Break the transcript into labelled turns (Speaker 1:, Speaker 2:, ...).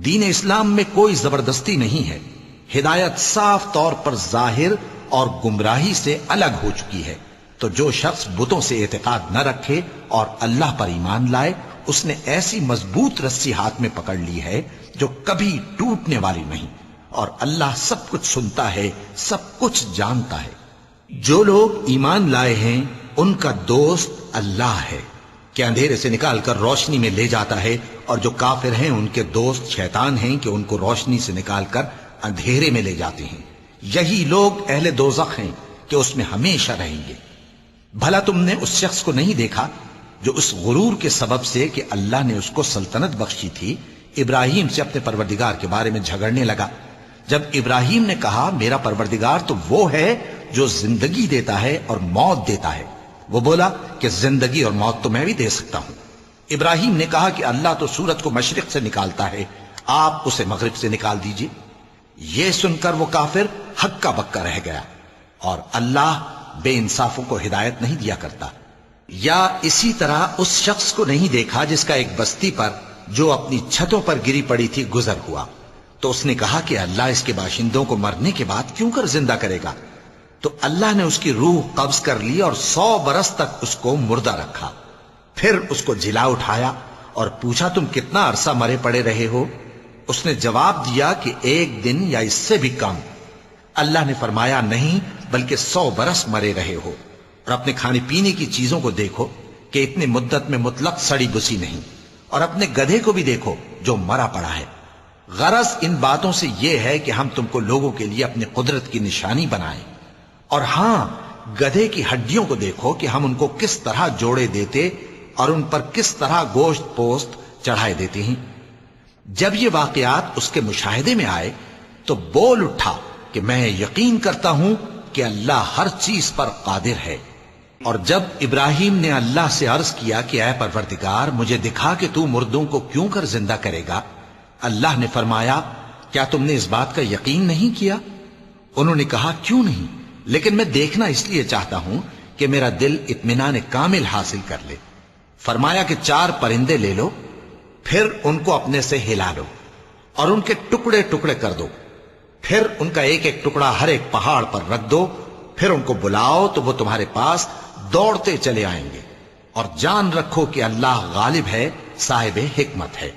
Speaker 1: دین اسلام میں کوئی زبردستی نہیں ہے، ہدایت صاف طور پر ظاہر اور گمراہی سے الگ ہو چکی ہے۔ تو جو شخص بتوں سے اعتقاد نہ رکھے اور اللہ پر ایمان لائے، اس نے ایسی مضبوط رسی ہاتھ میں پکڑ لی ہے جو کبھی ٹوٹنے والی نہیں، اور اللہ سب کچھ سنتا ہے، سب کچھ جانتا ہے۔ جو لوگ ایمان لائے ہیں ان کا دوست اللہ ہے کہ اندھیرے سے نکال کر روشنی میں لے جاتا ہے، اور جو کافر ہیں ان کے دوست شیطان ہیں کہ ان کو روشنی سے نکال کر اندھیرے میں لے جاتے ہیں۔ یہی لوگ اہل دوزخ ہیں کہ اس میں ہمیشہ رہیں گے۔ بھلا تم نے اس شخص کو نہیں دیکھا جو اس غرور کے سبب سے کہ اللہ نے اس کو سلطنت بخشی تھی، ابراہیم سے اپنے پروردگار کے بارے میں جھگڑنے لگا؟ جب ابراہیم نے کہا میرا پروردگار تو وہ ہے جو زندگی دیتا ہے اور موت دیتا ہے، وہ بولا کہ زندگی اور موت تو میں بھی دے سکتا ہوں۔ ابراہیم نے کہا کہ اللہ تو سورج کو مشرق سے نکالتا ہے، آپ اسے مغرب سے نکال دیجئے۔ یہ سن کر وہ کافر ہکا بکا رہ گیا، اور اللہ بے انصافوں کو ہدایت نہیں دیا کرتا۔ یا اسی طرح اس شخص کو نہیں دیکھا جس کا ایک بستی پر جو اپنی چھتوں پر گری پڑی تھی گزر ہوا، تو اس نے کہا کہ اللہ اس کے باشندوں کو مرنے کے بعد کیوں کر زندہ کرے گا؟ تو اللہ نے اس کی روح قبض کر لی اور 100 برس تک اس کو مردہ رکھا۔ پھر اس کو جلا اٹھایا اور پوچھا تم کتنا عرصہ مرے پڑے رہے ہو؟ اس نے جواب دیا کہ 1 دن یا اس سے بھی کم۔ اللہ نے فرمایا نہیں بلکہ 100 برس مرے رہے ہو، اور اپنے کھانے پینے کی چیزوں کو دیکھو کہ اتنی مدت میں مطلق سڑی بسی نہیں، اور اپنے گدھے کو بھی دیکھو جو مرا پڑا ہے۔ غرض ان باتوں سے یہ ہے کہ ہم تم کو لوگوں کے لیے اپنی قدرت کی نشانی بنائیں، اور ہاں گدھے کی ہڈیوں کو دیکھو کہ ہم ان کو کس طرح جوڑے دیتے اور ان پر کس طرح گوشت پوست چڑھائے دیتے ہیں۔ جب یہ واقعات اس کے مشاہدے میں آئے تو بول اٹھا کہ میں یقین کرتا ہوں کہ اللہ ہر چیز پر قادر ہے۔ اور جب ابراہیم نے اللہ سے عرض کیا کہ اے پروردگار مجھے دکھا کہ تو مردوں کو کیوں کر زندہ کرے گا، اللہ نے فرمایا کیا تم نے اس بات کا یقین نہیں کیا؟ انہوں نے کہا کیوں نہیں، لیکن میں دیکھنا اس لیے چاہتا ہوں کہ میرا دل اطمینان کامل حاصل کر لے۔ فرمایا کہ 4 پرندے لے لو، پھر ان کو اپنے سے ہلا لو اور ان کے ٹکڑے ٹکڑے کر دو، پھر ان کا ایک ایک ٹکڑا ہر ایک پہاڑ پر رکھ دو، پھر ان کو بلاؤ تو وہ تمہارے پاس دوڑتے چلے آئیں گے، اور جان رکھو کہ اللہ غالب ہے، صاحب حکمت ہے۔